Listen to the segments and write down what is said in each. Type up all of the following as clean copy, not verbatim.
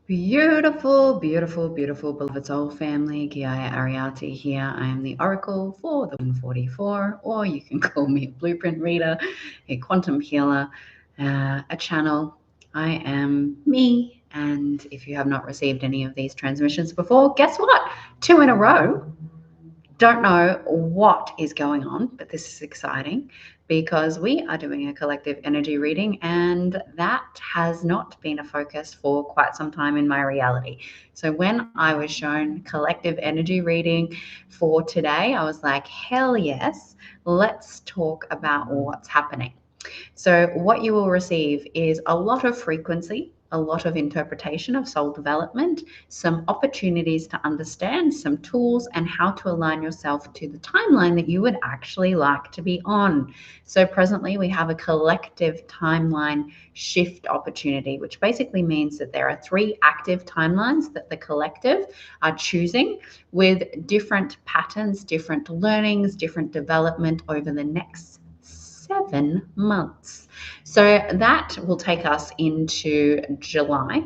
Beautiful, beautiful, beautiful, beloved soul family. Gia Ariati here. I am the oracle for the Wing 44, or you can call me a blueprint reader, a quantum healer, a channel. I am me. And if you have not received any of these transmissions before, guess what? 2 in a row. Don't know what is going on, but this is exciting because we are doing a collective energy reading, and that has not been a focus for quite some time in my reality. So when I was shown collective energy reading for today, I was like, hell yes, let's talk about what's happening. So, what you will receive is a lot of frequency, a lot of interpretation of soul development, some opportunities to understand, some tools, and how to align yourself to the timeline that you would actually like to be on. So, presently, we have a collective timeline shift opportunity, which basically means that there are 3 active timelines that the collective are choosing with different patterns, different learnings, different development over the next 7 months. So that will take us into July.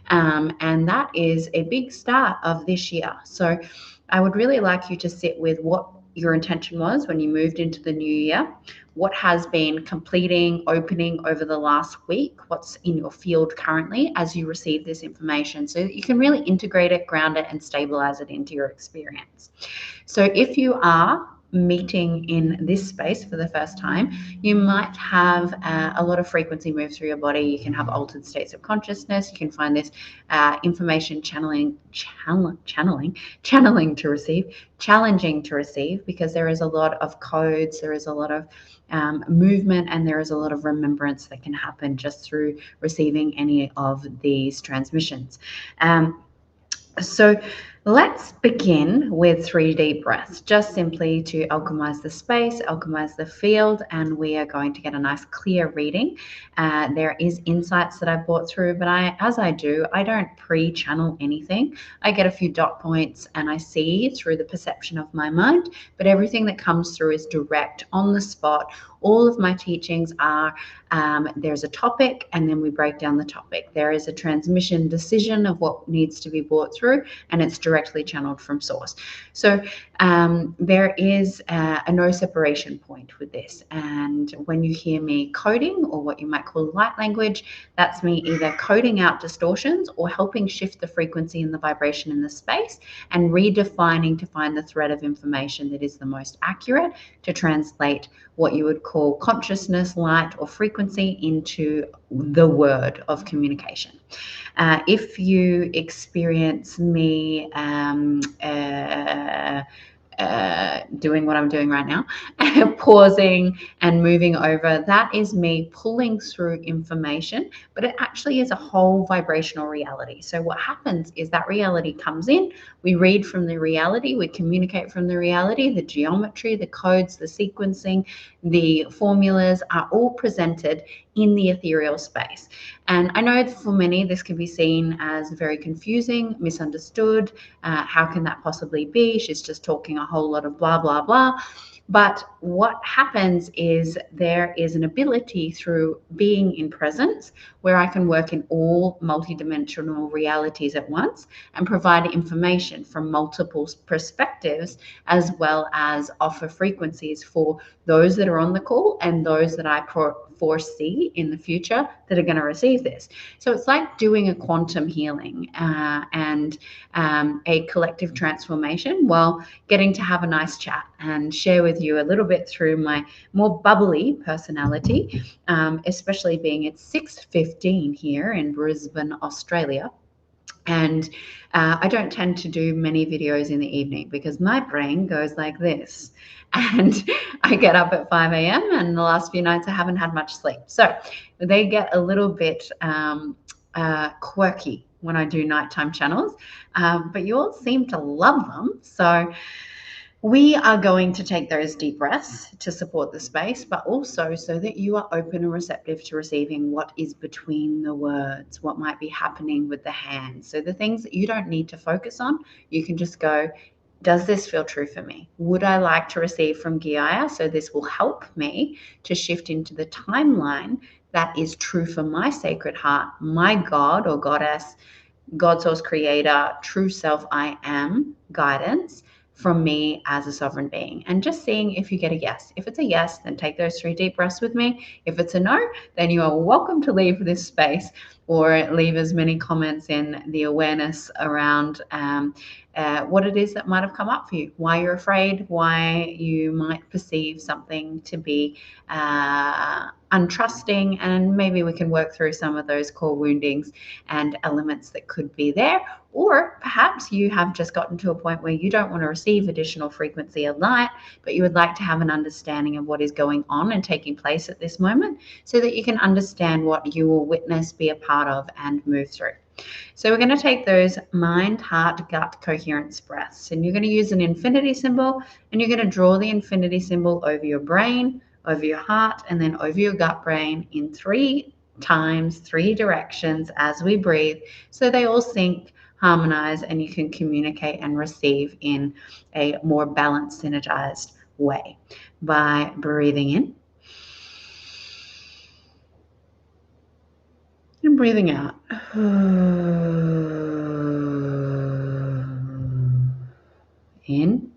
And that is a big start of this year. So I would really like you to sit with what your intention was when you moved into the new year, what has been completing, opening over the last week, what's in your field currently as you receive this information so that you can really integrate it, ground it, and stabilize it into your experience. So if you are meeting in this space for the first time, you might have a lot of frequency move through your body. You can have altered states of consciousness. You can find this information channeling to receive, challenging to receive, because there is a lot of codes, there is a lot of movement, and there is a lot of remembrance that can happen just through receiving any of these transmissions. So let's begin with 3 deep breaths, just simply to alchemize the space, alchemize the field, and we are going to get a nice clear reading. There is insights that I've brought through, but as I do, I don't pre-channel anything. I get a few dot points and I see through the perception of my mind, but everything that comes through is direct, on the spot. All of my teachings are there's a topic and then we break down the topic. There is a transmission decision of what needs to be brought through, and it's directly channeled from source. So there is a no separation point with this. And when you hear me coding, or what you might call light language, that's me either coding out distortions or helping shift the frequency and the vibration in the space and redefining to find the thread of information that is the most accurate to translate what you would call consciousness, light, or frequency into the word of communication. If you experience me doing what I'm doing right now, pausing and moving over, that is me pulling through information, but it actually is a whole vibrational reality. So what happens is that reality comes in, we read from the reality, we communicate from the reality, the geometry, the codes, the sequencing, the formulas are all presented in the ethereal space. And I know for many, this can be seen as very confusing, misunderstood. How can that possibly be? She's just talking a whole lot of blah, blah, blah. But what happens is there is an ability through being in presence where I can work in all multidimensional realities at once and provide information from multiple perspectives, as well as offer frequencies for those that are on the call and those that I foresee in the future that are going to receive this. So it's like doing a quantum healing and a collective transformation while getting to have a nice chat and share with you a little bit through my more bubbly personality, especially being at 6:15 here in Brisbane, Australia. And I don't tend to do many videos in the evening because my brain goes like this. And I get up at 5 a.m. and the last few nights I haven't had much sleep. So they get a little bit quirky when I do nighttime channels, but you all seem to love them. So we are going to take those deep breaths to support the space, but also so that you are open and receptive to receiving what is between the words, what might be happening with the hands. So the things that you don't need to focus on, you can just go, does this feel true for me? Would I like to receive from Gaia? So this will help me to shift into the timeline that is true for my sacred heart, my God or goddess, God source creator, true self I am guidance from me as a sovereign being, and just seeing if you get a yes. If it's a yes, then take those 3 deep breaths with me. If it's a no, then you are welcome to leave this space or leave as many comments in the awareness around what it is that might have come up for you, why you're afraid, why you might perceive something to be untrusting, and maybe we can work through some of those core woundings and elements that could be there. Or perhaps you have just gotten to a point where you don't want to receive additional frequency of light, but you would like to have an understanding of what is going on and taking place at this moment so that you can understand what you will witness, be a part of, and move through. So we're going to take those mind, heart, gut coherence breaths, and you're going to use an infinity symbol, and you're going to draw the infinity symbol over your brain, over your heart, and then over your gut brain in 3 times, 3 directions as we breathe, so they all sync, harmonize, and you can communicate and receive in a more balanced, synergized way by breathing in and breathing out. In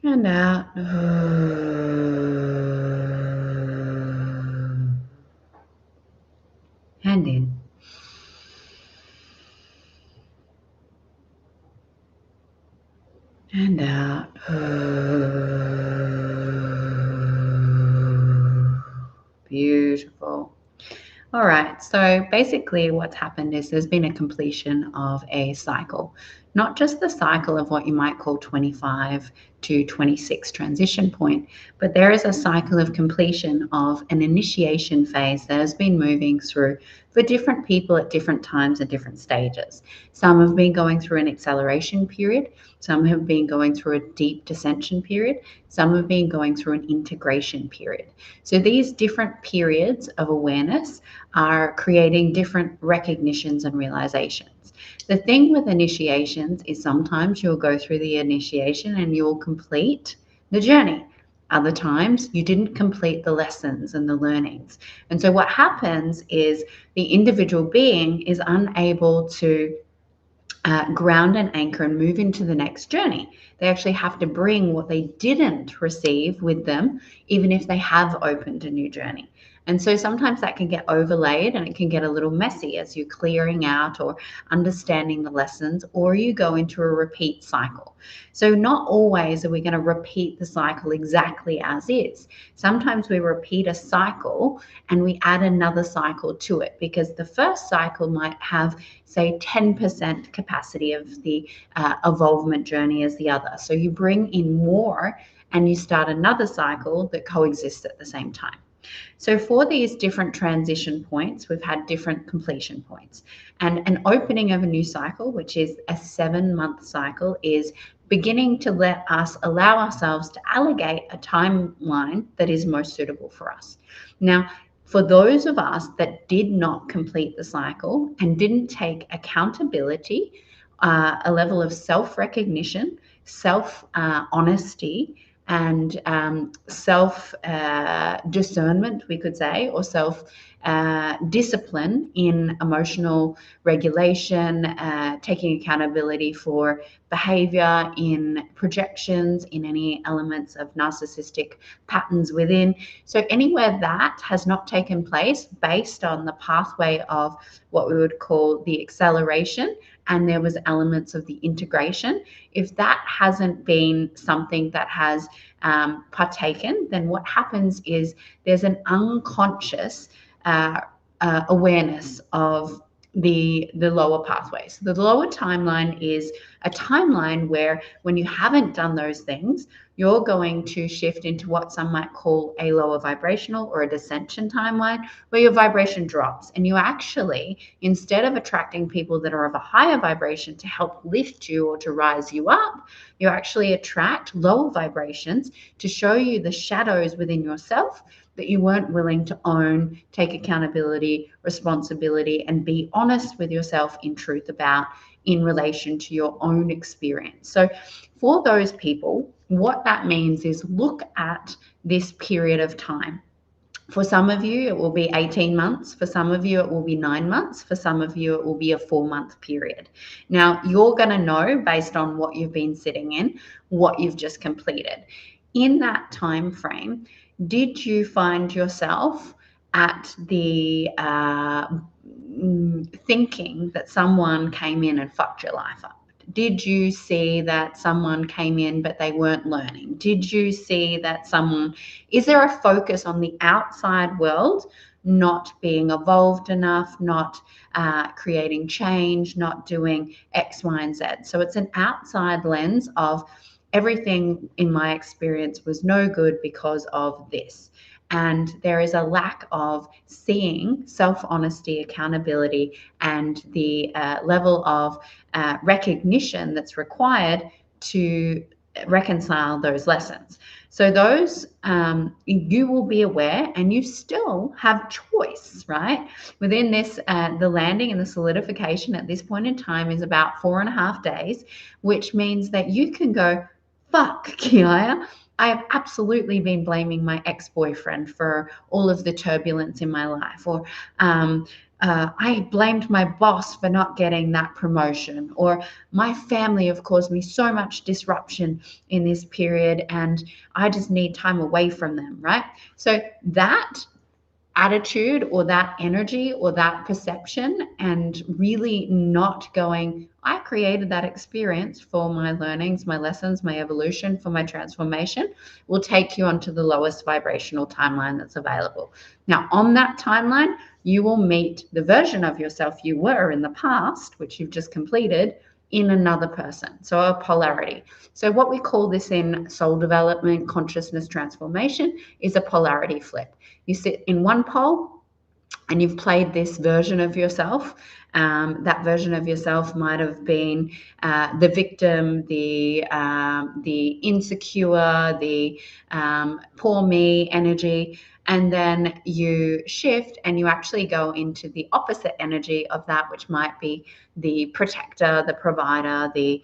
and out. And in. And out. Beautiful. All right, so basically what's happened is there's been a completion of a cycle, not just the cycle of what you might call 25 to 26 transition point, but there is a cycle of completion of an initiation phase that has been moving through for different people at different times and different stages. Some have been going through an acceleration period, some have been going through a deep descension period, some have been going through an integration period. So these different periods of awareness are creating different recognitions and realizations. The thing with initiations is sometimes you'll go through the initiation and you'll complete the journey. Other times you didn't complete the lessons and the learnings. And so what happens is the individual being is unable to ground and anchor and move into the next journey. They actually have to bring what they didn't receive with them, even if they have opened a new journey. And so sometimes that can get overlaid and it can get a little messy as you're clearing out or understanding the lessons, or you go into a repeat cycle. So not always are we going to repeat the cycle exactly as is. Sometimes we repeat a cycle and we add another cycle to it because the first cycle might have, say, 10% capacity of the evolvement journey as the other. So you bring in more and you start another cycle that coexists at the same time. So for these different transition points, we've had different completion points. And an opening of a new cycle, which is a 7-month cycle, is beginning to let us allow ourselves to allocate a timeline that is most suitable for us. Now, for those of us that did not complete the cycle and didn't take accountability, a level of self-recognition, self-honesty, and self-discernment, we could say, or self-discipline in emotional regulation, taking accountability for behavior, in projections, in any elements of narcissistic patterns within. So anywhere that has not taken place based on the pathway of what we would call the acceleration, and there was elements of the integration, if that hasn't been something that has partaken, then what happens is there's an unconscious awareness of the lower pathways. The lower timeline is a timeline where when you haven't done those things, you're going to shift into what some might call a lower vibrational or a descension timeline, where your vibration drops. And you actually, instead of attracting people that are of a higher vibration to help lift you or to rise you up, you actually attract lower vibrations to show you the shadows within yourself that you weren't willing to own, take accountability, responsibility, and be honest with yourself in truth about in relation to your own experience. So for those people, what that means is look at this period of time. For some of you, it will be 18 months. For some of you, it will be 9 months. For some of you, it will be a 4-month period. Now, you're going to know based on what you've been sitting in, what you've just completed. In that time frame, did you find yourself at the thinking that someone came in and fucked your life up? Did you see that someone came in but they weren't learning? Did you see that is there a focus on the outside world not being evolved enough, not creating change, not doing X, Y, and Z? So it's an outside lens of everything in my experience was no good because of this. And there is a lack of seeing self-honesty, accountability, and the level of recognition that's required to reconcile those lessons. So those, you will be aware, and you still have choice, right? Within this, the landing and the solidification at this point in time is about 4.5 days, which means that you can go, fuck, Kiaya, I have absolutely been blaming my ex-boyfriend for all of the turbulence in my life, or I blamed my boss for not getting that promotion, or my family have caused me so much disruption in this period and I just need time away from them, right? So that attitude or that energy or that perception, and really not going, I created that experience for my learnings, my lessons, my evolution, for my transformation, will take you onto the lowest vibrational timeline that's available. Now, on that timeline, you will meet the version of yourself you were in the past, which you've just completed, in another person. So a polarity. So what we call this in soul development, consciousness transformation, is a polarity flip. You sit in one pole and you've played this version of yourself. That version of yourself might have been the victim, the insecure, the poor me energy. And then you shift and you actually go into the opposite energy of that, which might be the protector, the provider, the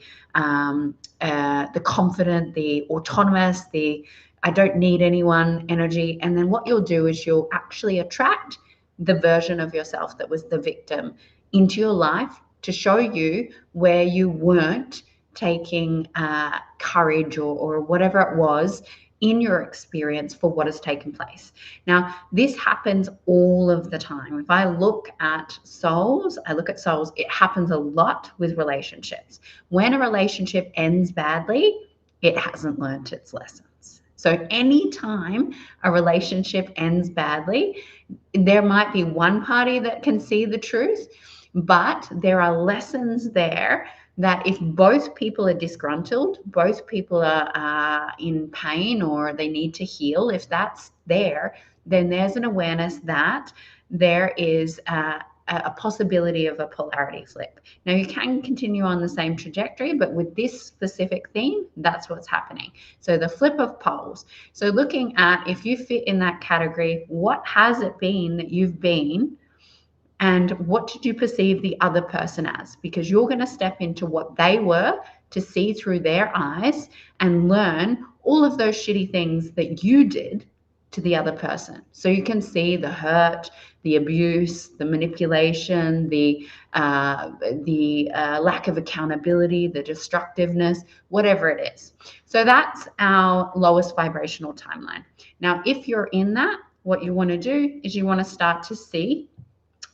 confident, the autonomous, the I don't need anyone energy. And then what you'll do is you'll actually attract the version of yourself that was the victim into your life to show you where you weren't taking courage or whatever it was in your experience for what has taken place. Now, this happens all of the time. If I look at souls, it happens a lot with relationships. When a relationship ends badly, it hasn't learned its lesson. So anytime a relationship ends badly, there might be one party that can see the truth, but there are lessons there that if both people are disgruntled, both people are in pain or they need to heal, if that's there, then there's an awareness that there is a possibility of a polarity flip. Now, you can continue on the same trajectory, but with this specific theme, that's what's happening. So the flip of poles. So looking at, if you fit in that category, what has it been that you've been, and what did you perceive the other person as? Because you're going to step into what they were to see through their eyes and learn all of those shitty things that you did to the other person. So you can see the hurt, the abuse, the manipulation, the lack of accountability, the destructiveness, whatever it is. So that's our lowest vibrational timeline. Now, if you're in that, what you want to do is you want to start to see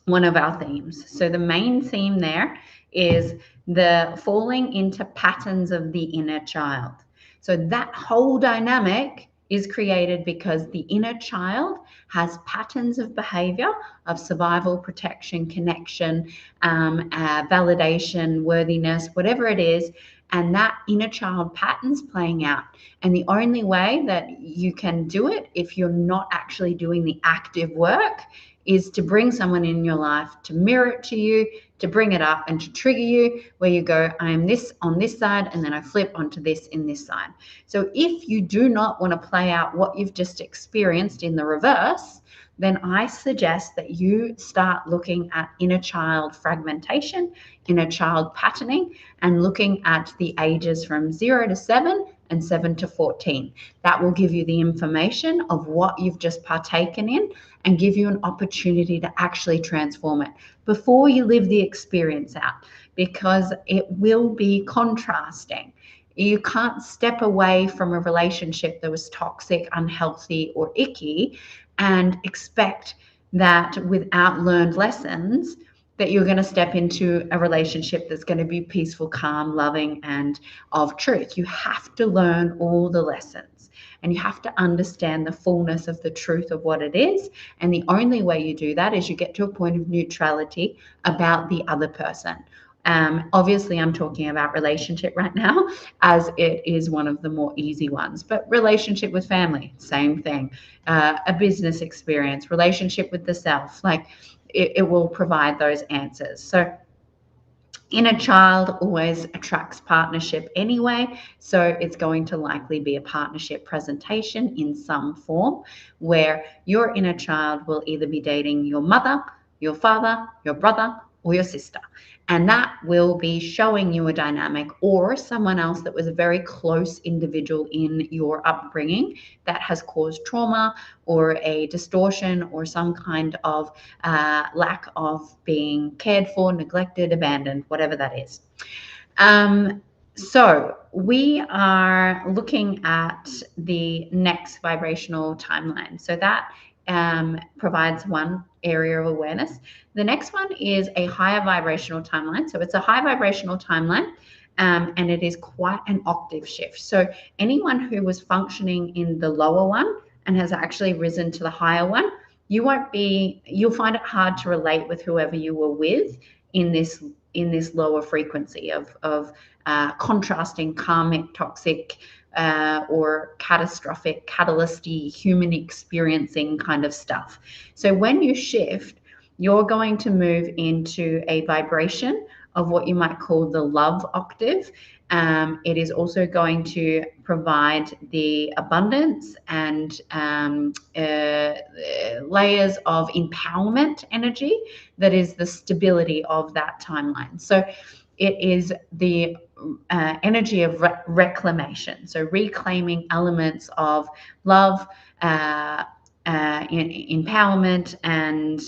one of our themes. So the main theme there is the falling into patterns of the inner child. So that whole dynamic is created because the inner child has patterns of behavior of survival, protection, connection, validation, worthiness, whatever it is, and that inner child pattern's playing out. And the only way that you can do it, if you're not actually doing the active work, is to bring someone in your life to mirror it to you, to bring it up and to trigger you, where you go, I am this on this side, and then I flip onto this in this side. So if you do not want to play out what you've just experienced in the reverse, then I suggest that you start looking at inner child fragmentation, inner child patterning, and looking at the ages from 0 to 7 and 7 to 14. That will give you the information of what you've just partaken in and give you an opportunity to actually transform it before you live the experience out, because it will be contrasting. You can't step away from a relationship that was toxic, unhealthy, or icky and expect that without learned lessons that you're going to step into a relationship that's going to be peaceful, calm, loving, and of truth. You have to learn all the lessons and you have to understand the fullness of the truth of what it is. And the only way you do that is you get to a point of neutrality about the other person. Obviously, I'm talking about relationship right now, as it is one of the more easy ones. But relationship with family, same thing. A business experience, relationship with the self, like it will provide those answers. So inner child always attracts partnership anyway, so it's going to likely be a partnership presentation in some form where your inner child will either be dating your mother, your father, your brother, or your sister. And that will be showing you a dynamic or someone else that was a very close individual in your upbringing that has caused trauma or a distortion or some kind of lack of being cared for, neglected, abandoned, whatever that is. So we are looking at the next vibrational timeline. So that provides one area of awareness. The next one is a higher vibrational timeline. So it's a high vibrational timeline, and it is quite an octave shift. So anyone who was functioning in the lower one and has actually risen to the higher one, you'll find it hard to relate with whoever you were with in this lower frequency of contrasting karmic, toxic, or catastrophic, catalysty, human experiencing kind of stuff. So when you shift, you're going to move into a vibration of what you might call the love octave. It is also going to provide the abundance and layers of empowerment energy that is the stability of that timeline. So it is the energy of reclamation. So reclaiming elements of love, empowerment, and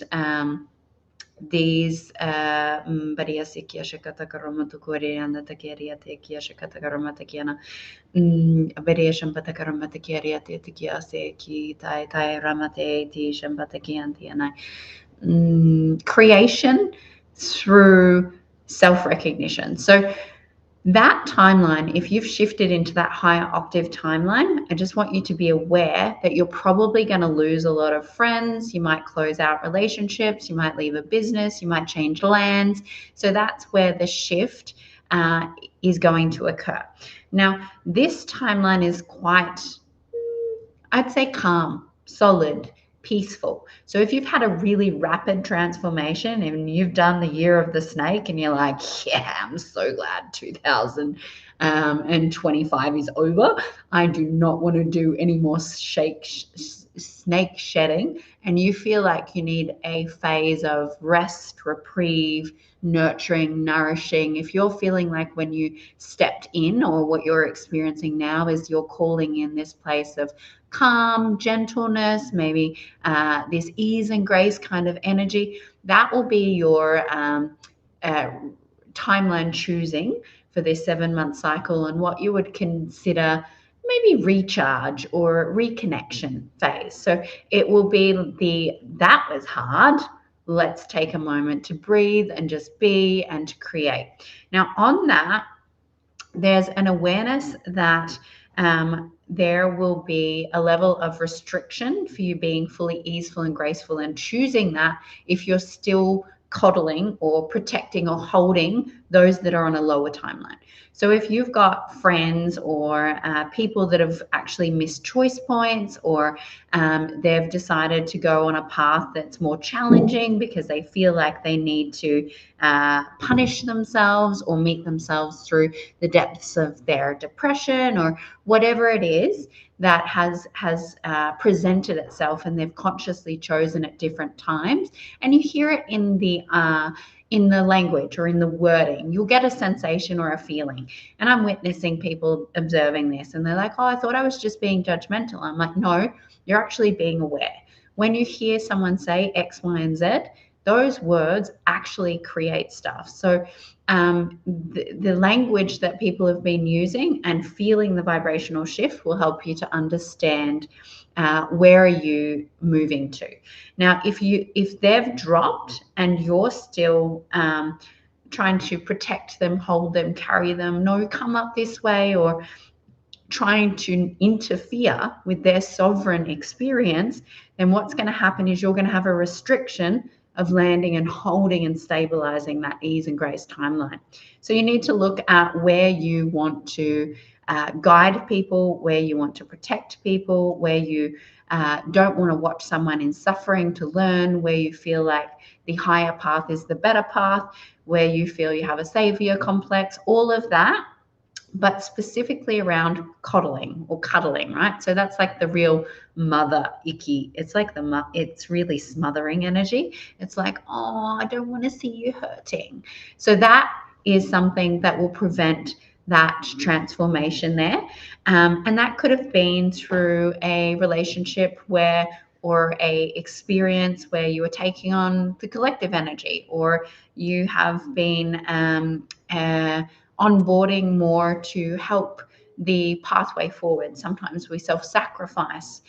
these creation through self-recognition. So that timeline, if you've shifted into that higher octave timeline, I just want you to be aware that you're probably going to lose a lot of friends. You might close out relationships. You might leave a business. You might change lands. So that's where the shift is going to occur. Now, this timeline is quite, I'd say, calm, solid, peaceful. So if you've had a really rapid transformation and you've done the year of the snake and you're like, yeah, I'm so glad 2025 is over. I do not want to do any more snake shedding. And you feel like you need a phase of rest, reprieve, nurturing, nourishing. If you're feeling like when you stepped in or what you're experiencing now is you're calling in this place of calm, gentleness, maybe this ease and grace kind of energy, that will be your timeline choosing for this 7-month cycle and what you would consider maybe recharge or reconnection phase. So it will be that was hard. Let's take a moment to breathe and just be and to create. Now, on that, there's an awareness that there will be a level of restriction for you being fully easeful and graceful, and choosing that if you're still coddling or protecting or holding those that are on a lower timeline. So if you've got friends or people that have actually missed choice points, or they've decided to go on a path that's more challenging because they feel like they need to punish themselves or meet themselves through the depths of their depression or whatever it is that has presented itself, and they've consciously chosen at different times, and you hear it in the in the language or in the wording. You'll get a sensation or a feeling. And I'm witnessing people observing this, and they're like, oh, I thought I was just being judgmental. I'm like, no, you're actually being aware. When you hear someone say X, Y, and Z, those words actually create stuff. So the language that people have been using and feeling the vibrational shift will help you to understand where are you moving to. Now, if they've dropped and you're still trying to protect them, hold them, carry them, no, come up this way, or trying to interfere with their sovereign experience, then what's going to happen is you're going to have a restriction of landing and holding and stabilizing that ease and grace timeline. So you need to look at where you want to guide people, where you want to protect people, where you don't want to watch someone in suffering to learn, where you feel like the higher path is the better path, where you feel you have a savior complex, all of that, but specifically around coddling or cuddling, right? So that's like the real mother icky. It's like it's really smothering energy. It's like, oh, I don't want to see you hurting. So that is something that will prevent that transformation there. And that could have been through a relationship or a experience where you were taking on the collective energy, or you have been onboarding more to help the pathway forward. Sometimes we self-sacrifice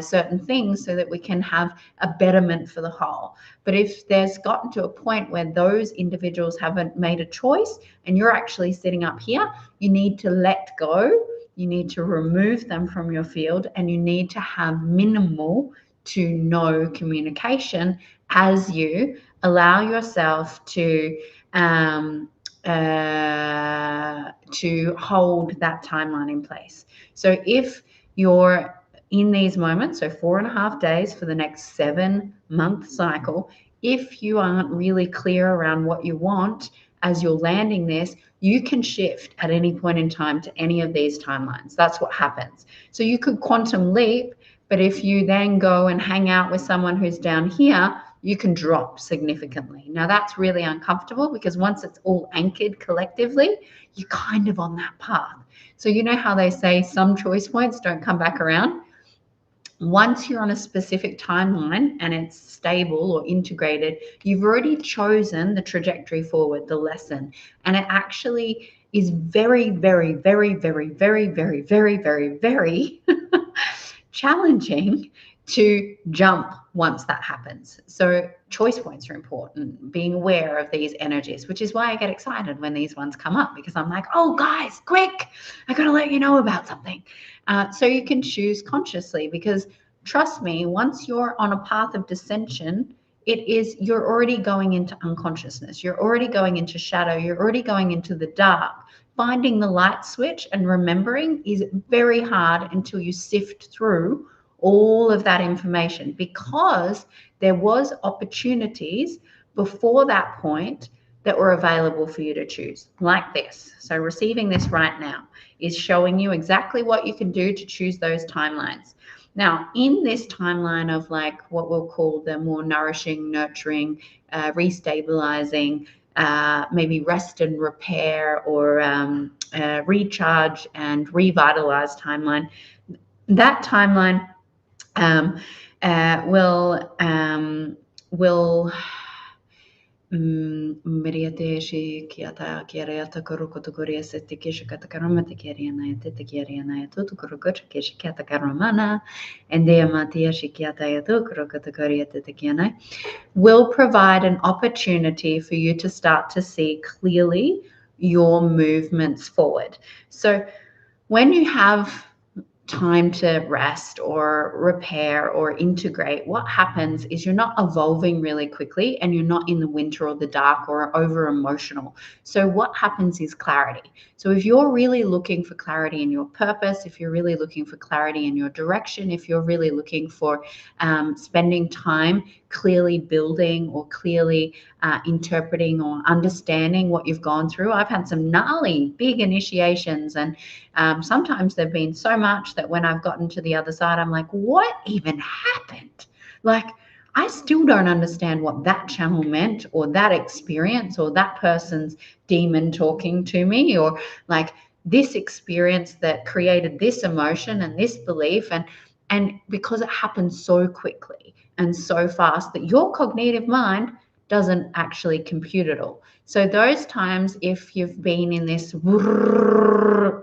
certain things so that we can have a betterment for the whole. But if there's gotten to a point where those individuals haven't made a choice and you're actually sitting up here, you need to let go, you need to remove them from your field, and you need to have minimal to no communication as you allow yourself to hold that timeline in place. So if you're in these moments, so 4.5 days for the next 7-month cycle, if you aren't really clear around what you want as you're landing this, you can shift at any point in time to any of these timelines. That's what happens. So you could quantum leap, but if you then go and hang out with someone who's down here, you can drop significantly. Now that's really uncomfortable because once it's all anchored collectively, you're kind of on that path. So you know how they say some choice points don't come back around? Once you're on a specific timeline and it's stable or integrated, you've already chosen the trajectory forward, the lesson. And it actually is very, very, very, very, very, very, very, very, very challenging to jump once that happens. So choice points are important, being aware of these energies, which is why I get excited when these ones come up, because I'm like, oh guys, quick, I gotta let you know about something. So you can choose consciously, because trust me, once you're on a path of dissension, you're already going into unconsciousness, you're already going into shadow, you're already going into the dark. Finding the light switch and remembering is very hard until you sift through all of that information, because there was opportunities before that point that were available for you to choose, like this. So receiving this right now is showing you exactly what you can do to choose those timelines. Now, in this timeline of like what we'll call the more nourishing, nurturing, restabilizing, maybe rest and repair, or recharge and revitalize timeline, that timeline will Meriateshi kiata kiariata kurukutukuria setikisha katakarama tikariana titikariana tutukurukuch kishikata karamana and the amatia shikiata yatu kurukutukuria titikiana will provide an opportunity for you to start to see clearly your movements forward. So when you have time to rest or repair or integrate, what happens is you're not evolving really quickly, and you're not in the winter or the dark or over emotional. So what happens is clarity. So if you're really looking for clarity in your purpose, if you're really looking for clarity in your direction, if you're really looking for spending time clearly building or clearly interpreting or understanding what you've gone through. I've had some gnarly big initiations, and sometimes they've been so much that when I've gotten to the other side, I'm like, what even happened? Like, I still don't understand what that channel meant, or that experience, or that person's demon talking to me, or like this experience that created this emotion and this belief. And because it happens so quickly and so fast that your cognitive mind doesn't actually compute it all. So those times, if you've been in this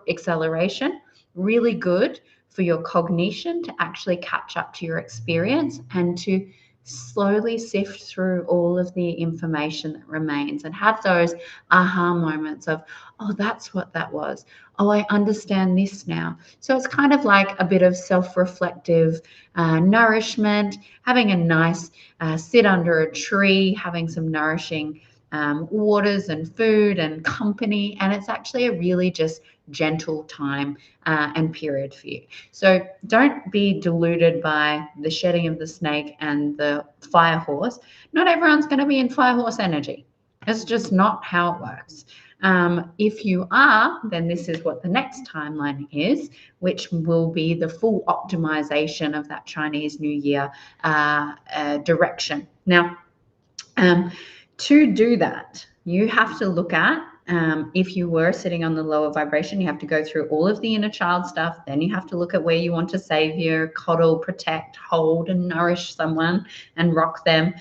acceleration, really good for your cognition to actually catch up to your experience and to slowly sift through all of the information that remains and have those aha moments of, oh, that's what that was. Oh, I understand this now. So it's kind of like a bit of self-reflective nourishment, having a nice sit under a tree, having some nourishing waters and food and company. And it's actually a really just gentle time and period for you. So don't be deluded by the shedding of the snake and the fire horse. Not everyone's going to be in fire horse energy. It's just not how it works. If you are, then this is what the next timeline is, which will be the full optimization of that Chinese New Year direction. Now, to do that, you have to look at, if you were sitting on the lower vibration, you have to go through all of the inner child stuff. Then you have to look at where you want to savior, coddle, protect, hold, and nourish someone and rock them.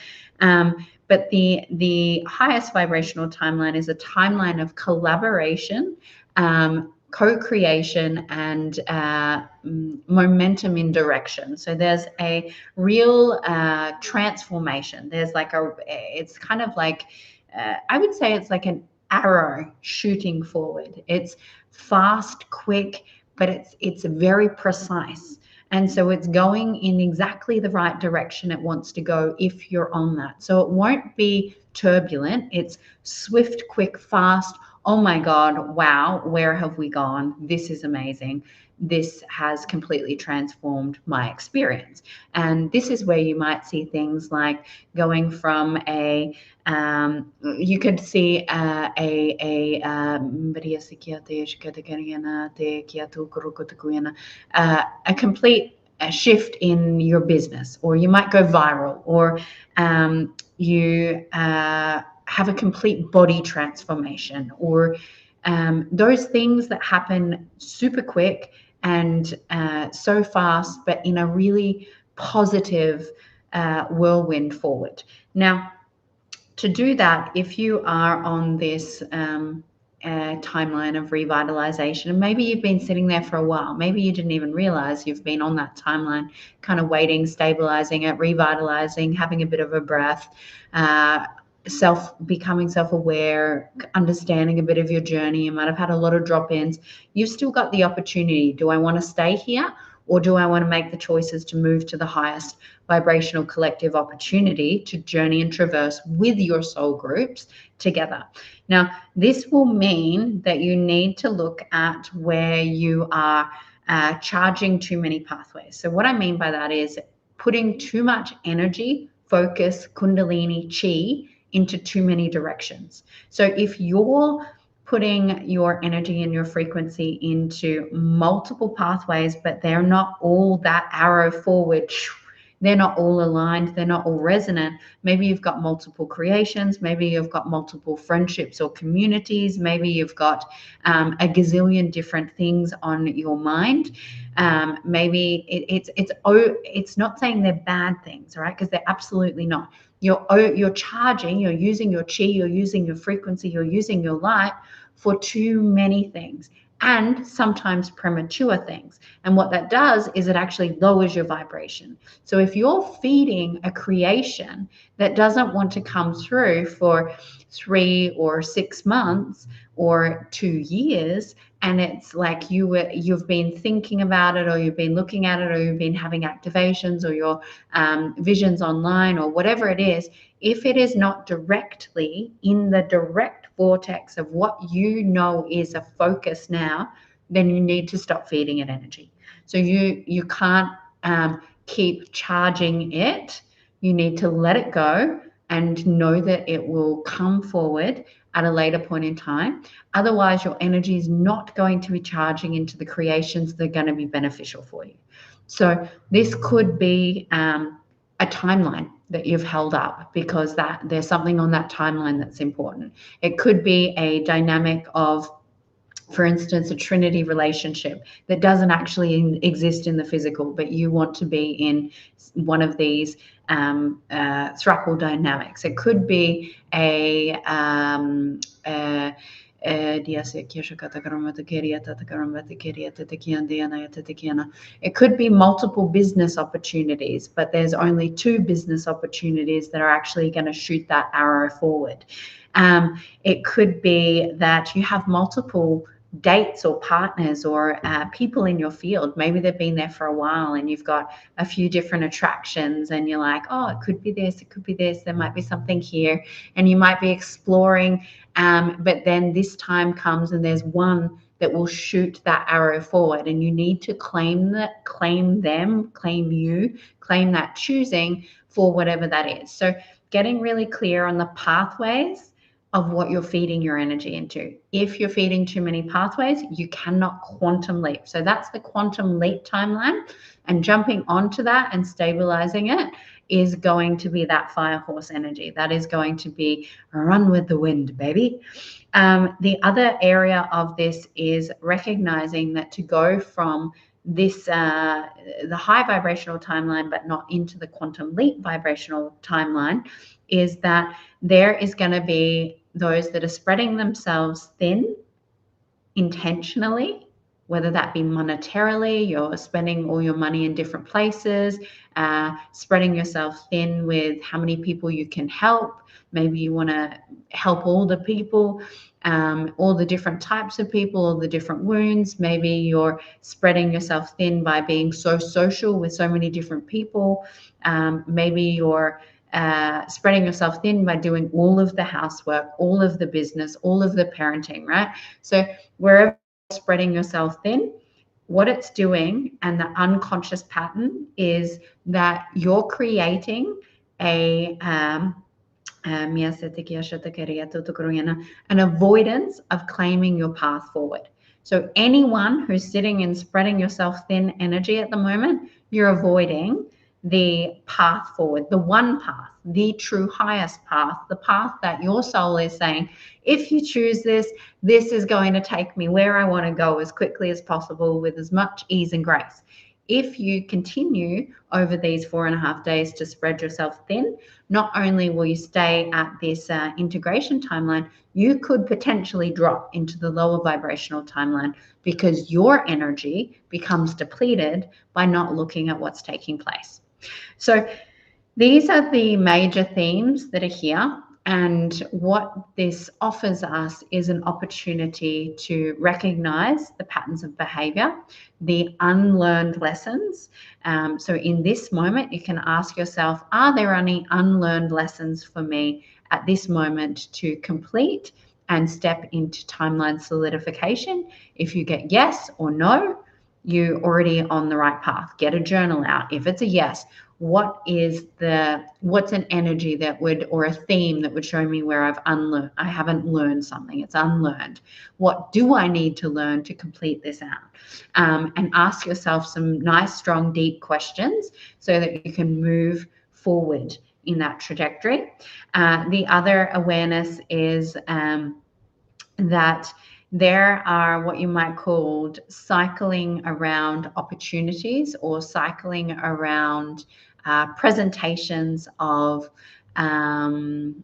But the highest vibrational timeline is a timeline of collaboration, co-creation, and momentum in direction. So there's a real transformation. There's like it's kind of like, I would say it's like an arrow shooting forward. It's fast, quick, but it's very precise. And so it's going in exactly the right direction it wants to go if you're on that. So it won't be turbulent. It's swift, quick, fast. Oh my God, wow, where have we gone? This is amazing. This has completely transformed my experience. And this is where you might see things like going from you could see a complete shift in your business, or you might go viral, or you have a complete body transformation, or those things that happen super quick and so fast, but in a really positive whirlwind forward. Now, to do that, if you are on this timeline of revitalization, and maybe you've been sitting there for a while, maybe you didn't even realize you've been on that timeline, kind of waiting, stabilizing it, revitalizing, having a bit of a breath, becoming self-aware, understanding a bit of your journey. You might have had a lot of drop-ins. You've still got the opportunity. Do I want to stay here, or do I want to make the choices to move to the highest vibrational collective opportunity to journey and traverse with your soul groups together? Now, this will mean that you need to look at where you are charging too many pathways. So what I mean by that is putting too much energy, focus, kundalini, chi into too many directions. So if you're putting your energy and your frequency into multiple pathways, but they're not all that arrow forward, they're not all aligned, they're not all resonant. Maybe you've got multiple creations, maybe you've got multiple friendships or communities, maybe you've got a gazillion different things on your mind. Maybe it's not saying they're bad things, all right? Because they're absolutely not. You're charging, you're using your chi, you're using your frequency, you're using your light for too many things, and sometimes premature things. And what that does is it actually lowers your vibration. So if you're feeding a creation that doesn't want to come through for 3 or 6 months or 2 years, and it's like you've been thinking about it, or you've been looking at it, or you've been having activations, or your visions online, or whatever it is, if it is not directly in the direct vortex of what you know is a focus now, then you need to stop feeding it energy. So you can't keep charging it. You need to let it go and know that it will come forward at a later point in time. Otherwise, your energy is not going to be charging into the creations that are going to be beneficial for you. So this could be a timeline that you've held up because that there's something on that timeline that's important. It could be a dynamic of, for instance, a trinity relationship that doesn't actually exist in the physical, but you want to be in one of these thruple dynamics. It could be it could be multiple business opportunities, but there's only 2 business opportunities that are actually going to shoot that arrow forward. It could be that you have multiple dates or partners or people in your field. Maybe they've been there for a while and you've got a few different attractions and you're like, oh, it could be this, it could be this, there might be something here, and you might be exploring, but then this time comes and there's one that will shoot that arrow forward, and you need to claim that, claim them, claim you, claim that choosing for whatever that is. So getting really clear on the pathways of what you're feeding your energy into. If you're feeding too many pathways, you cannot quantum leap. So that's the quantum leap timeline, and jumping onto that and stabilizing it is going to be that fire horse energy. That is going to be run with the wind, baby. The other area of this is recognizing that to go from this the high vibrational timeline but not into the quantum leap vibrational timeline is that there is going to be those that are spreading themselves thin intentionally, whether that be monetarily, you're spending all your money in different places, spreading yourself thin with how many people you can help. Maybe you want to help all the people, all the different types of people, all the different wounds. Maybe you're spreading yourself thin by being so social with so many different people. Maybe you're spreading yourself thin by doing all of the housework, all of the business, all of the parenting, right? So wherever you're spreading yourself thin, what it's doing, and the unconscious pattern is that you're creating an avoidance of claiming your path forward. So anyone who's sitting and spreading yourself thin energy at the moment, you're avoiding the path forward, the one path, the true highest path, the path that your soul is saying, if you choose this, this is going to take me where I want to go as quickly as possible with as much ease and grace. If you continue over these 4.5 days to spread yourself thin, not only will you stay at this integration timeline, you could potentially drop into the lower vibrational timeline because your energy becomes depleted by not looking at what's taking place. So these are the major themes that are here. And what this offers us is an opportunity to recognize the patterns of behavior, the unlearned lessons. So in this moment, you can ask yourself, are there any unlearned lessons for me at this moment to complete and step into timeline solidification? If you get yes or no, you're already on the right path. Get a journal out. If it's a yes, what's an energy that would, or a theme that would show me where I haven't learned something, it's unlearned. What do I need to learn to complete this out? And ask yourself some nice, strong, deep questions so that you can move forward in that trajectory. The other awareness is that there are what you might call cycling around opportunities or cycling around presentations of pathway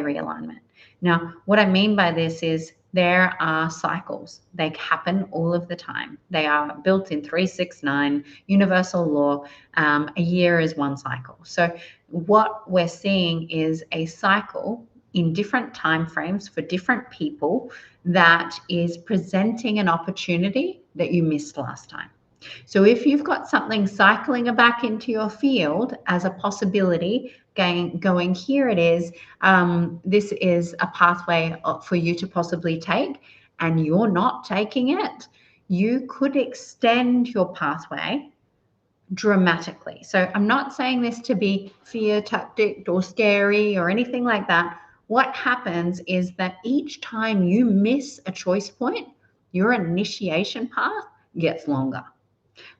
realignment. Now, what I mean by this is there are cycles. They happen all of the time. They are built in 369 universal law. A year is one cycle. So what we're seeing is a cycle in different time frames for different people that is presenting an opportunity that you missed last time. So if you've got something cycling back into your field as a possibility, going here it is, this is a pathway for you to possibly take, and you're not taking it, you could extend your pathway dramatically. So I'm not saying this to be fear tactic or scary or anything like that. What happens is that each time you miss a choice point, your initiation path gets longer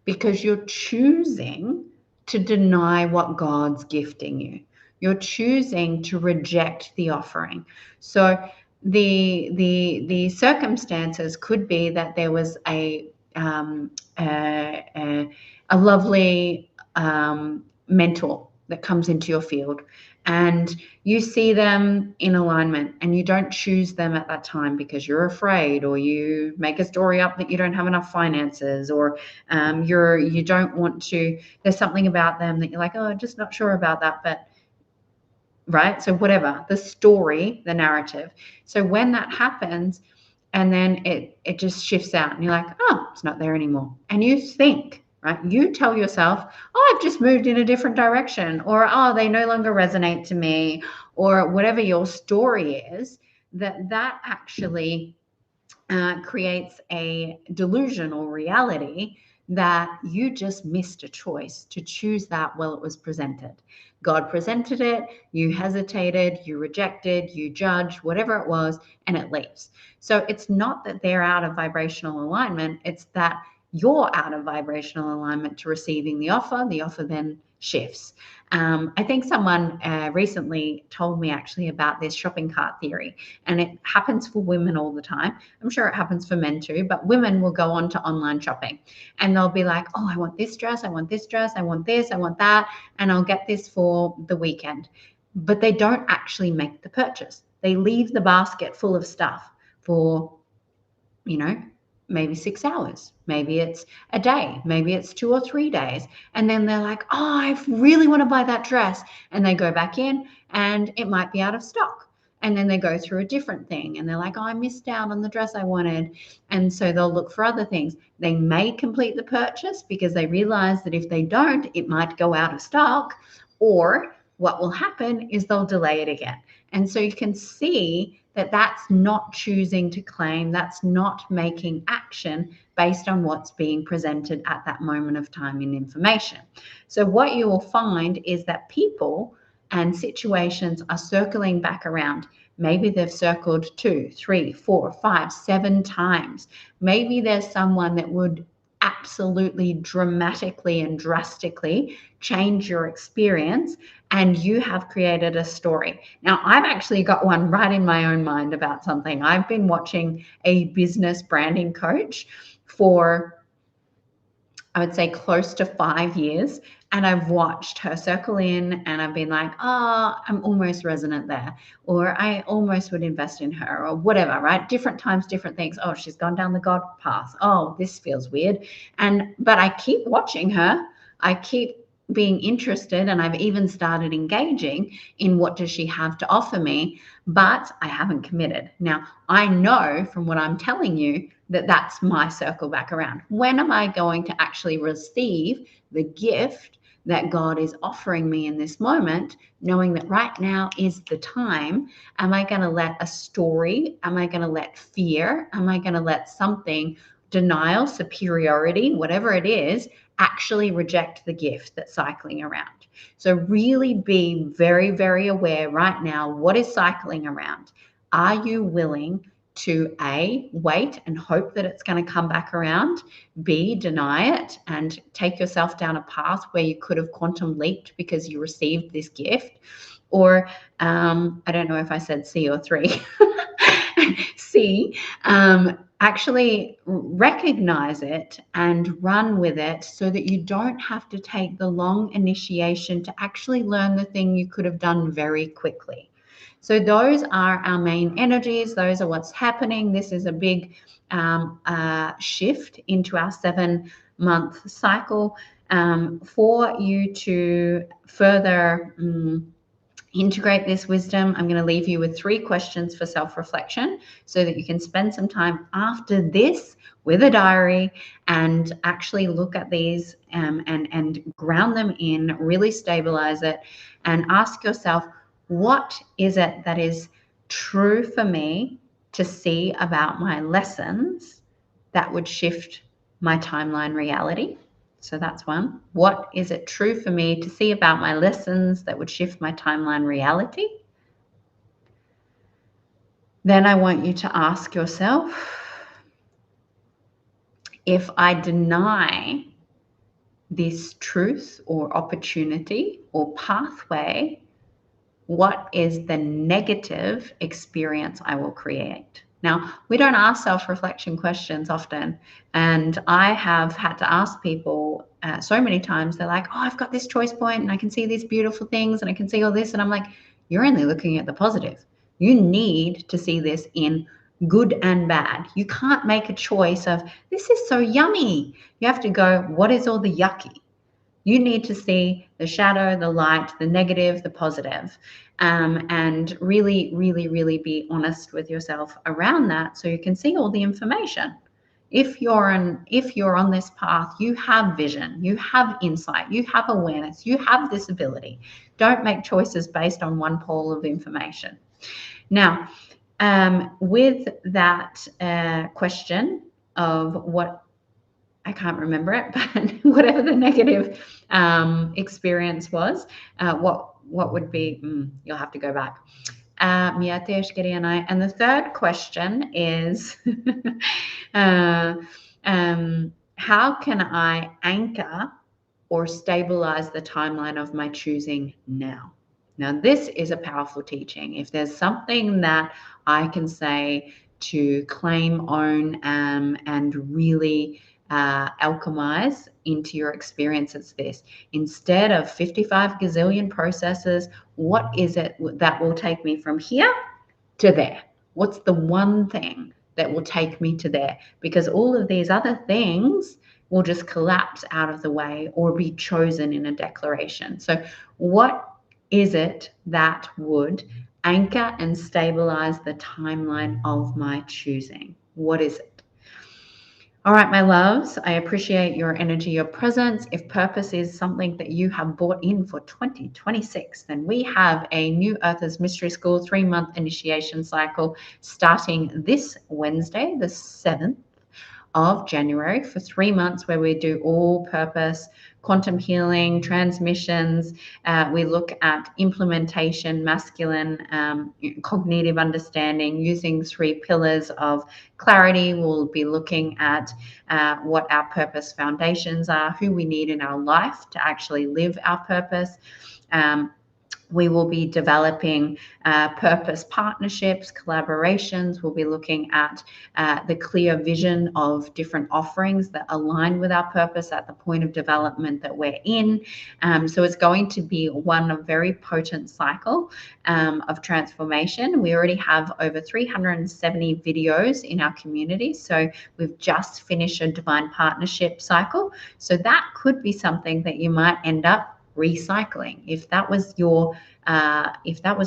because you're choosing to deny what God's gifting you. You're choosing to reject the offering. So the circumstances could be that there was a lovely mentor that comes into your field, and you see them in alignment, and you don't choose them at that time because you're afraid, or you make a story up that you don't have enough finances, or you don't want to. There's something about them that you're like, oh, I'm just not sure about that, but right. So whatever the story, the narrative. So when that happens, and then it just shifts out, and you're like, oh, it's not there anymore, and you think. Right? You tell yourself, oh, I've just moved in a different direction, or oh, they no longer resonate to me, or whatever your story is, that actually creates a delusional reality that you just missed a choice to choose that while it was presented. God presented it, you hesitated, you rejected, you judged, whatever it was, and it leaves. So it's not that they're out of vibrational alignment, it's that you're out of vibrational alignment to receiving the offer then shifts. I think someone recently told me actually about this shopping cart theory, and it happens for women all the time. I'm sure it happens for men too, but women will go on to online shopping, and they'll be like, oh, I want this dress, I want this dress, I want this, I want that, and I'll get this for the weekend. But they don't actually make the purchase. They leave the basket full of stuff for, maybe 6 hours, maybe it's a day, maybe it's 2 or 3 days. And then they're like, oh, I really want to buy that dress. And they go back in and it might be out of stock. And then they go through a different thing and they're like, oh, I missed out on the dress I wanted. And so they'll look for other things. They may complete the purchase because they realize that if they don't, it might go out of stock, or what will happen is they'll delay it again. And so you can see that that's not choosing to claim, that's not making action based on what's being presented at that moment of time in information. So what you will find is that people and situations are circling back around. Maybe they've circled 2, 3, 4, 5, 7 times. Maybe there's someone that would absolutely dramatically and drastically change your experience, and you have created a story. Now, I've actually got one right in my own mind about something. I've been watching a business branding coach for, I would say, close to 5 years. And I've watched her circle in, and I've been like, oh, I'm almost resonant there, or I almost would invest in her, or whatever, right? Different times, different things. Oh, she's gone down the God path. Oh, this feels weird. But I keep watching her. I keep being interested, and I've even started engaging in what does she have to offer me, but I haven't committed. Now, I know from what I'm telling you that that's my circle back around. When am I going to actually receive the gift that God is offering me in this moment, knowing that right now is the time? Am I going to let a story, am I going to let fear, am I going to let something, denial, superiority, whatever it is, actually reject the gift that's cycling around? So really be very, very aware right now, what is cycling around? Are you willing to A, wait and hope that it's going to come back around, B, deny it and take yourself down a path where you could have quantum leaped because you received this gift? Or I don't know if I said C or 3. C, actually recognize it and run with it so that you don't have to take the long initiation to actually learn the thing you could have done very quickly. So those are our main energies. Those are what's happening. This is a big shift into our 7-month cycle. For you to further integrate this wisdom, I'm going to leave you with 3 questions for self-reflection so that you can spend some time after this with a diary and actually look at these and ground them in, really stabilize it, and ask yourself, what is it that is true for me to see about my lessons that would shift my timeline reality? So that's one. What is it true for me to see about my lessons that would shift my timeline reality? Then I want you to ask yourself, if I deny this truth or opportunity or pathway, what is the negative experience I will create? Now, we don't ask self-reflection questions often, and I have had to ask people so many times. They're like, oh, I've got this choice point and I can see these beautiful things and I can see all this. And I'm like, you're only looking at the positive. You need to see this in good and bad. You can't make a choice of, this is so yummy. You have to go, what is all the yucky? You need to see the shadow, the light, the negative, the positive, and really, really, really be honest with yourself around that so you can see all the information. If you're on this path, you have vision, you have insight, you have awareness, you have this ability. Don't make choices based on one pole of information. Now, with that question of what, I can't remember it, but whatever the negative experience was, what would be, you'll have to go back. And the third question is, how can I anchor or stabilize the timeline of my choosing now? Now, this is a powerful teaching. If there's something that I can say to claim, own, and really alchemize into your experience, it's this. Instead of 55 gazillion processes, what is it that will take me from here to there? What's the one thing that will take me to there? Because all of these other things will just collapse out of the way or be chosen in a declaration. So what is it that would anchor and stabilize the timeline of my choosing? What is it? All right, my loves, I appreciate your energy, your presence. If purpose is something that you have bought in for 2026, then we have a New Earthers Mystery School 3-month initiation cycle starting this Wednesday, the 7th of January, for 3 months, where we do all purpose, quantum healing, transmissions. We look at implementation, masculine, cognitive understanding, using 3 pillars of clarity. We'll be looking at what our purpose foundations are, who we need in our life to actually live our purpose. We will be developing purpose partnerships, collaborations. We'll be looking at the clear vision of different offerings that align with our purpose at the point of development that we're in. So it's going to be one very potent cycle of transformation. We already have over 370 videos in our community. So we've just finished a divine partnership cycle. So that could be something that you might end up recycling. If that was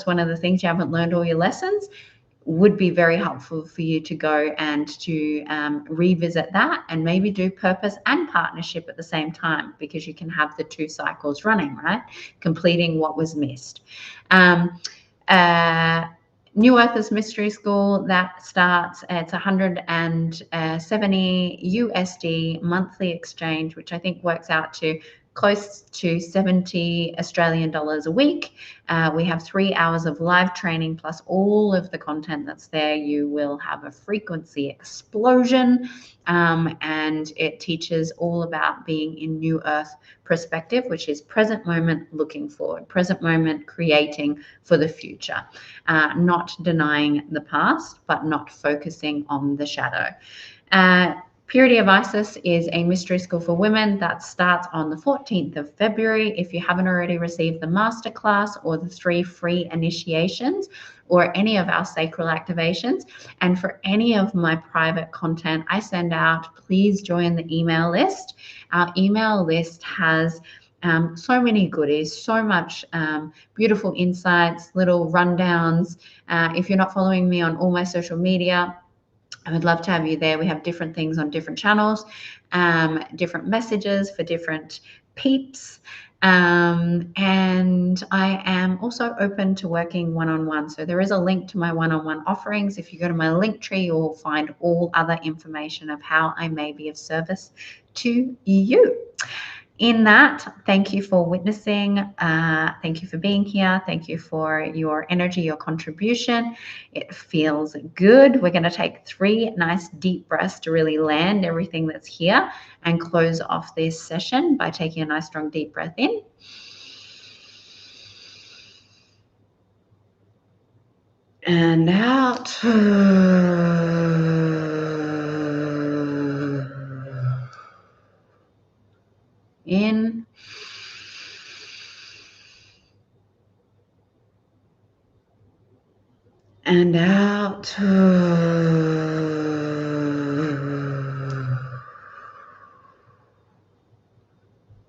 one of the things you haven't learned all your lessons, would be very helpful for you to go and to revisit that and maybe do purpose and partnership at the same time, because you can have the 2 cycles running, right? Completing what was missed. New Earthers Mystery School, that starts, it's 170 USD monthly exchange, which I think works out to close to 70 Australian dollars a week. We have 3 hours of live training plus all of the content that's there. You will have a frequency explosion, and it teaches all about being in New Earth perspective, which is present moment looking forward, present moment creating for the future, not denying the past, but not focusing on the shadow. Purity of Isis is a mystery school for women that starts on the 14th of February. If you haven't already received the masterclass or the 3 free initiations or any of our sacral activations, and for any of my private content I send out, please join the email list. Our email list has so many goodies, so much beautiful insights, little rundowns. If you're not following me on all my social media, I would love to have you there. We have different things on different channels, different messages for different peeps. And I am also open to working one-on-one. So there is a link to my one-on-one offerings. If you go to my link tree, you'll find all other information of how I may be of service to you. In that, thank you for witnessing. Thank you for being here. Thank you for your energy, your contribution. It feels good. We're going to take 3 nice deep breaths to really land everything that's here and close off this session by taking a nice strong deep breath in. And out. In. And out.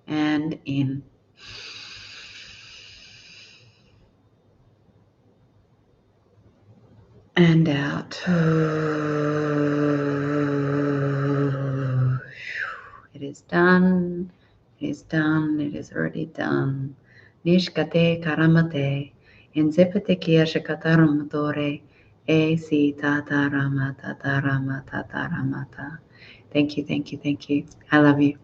And in. And out. It is done. It is done. It is already done. Nishkate karamate. Enzepete kiashakataramotore. E si tatarama tatarama tataramata. Thank you, thank you, thank you. I love you.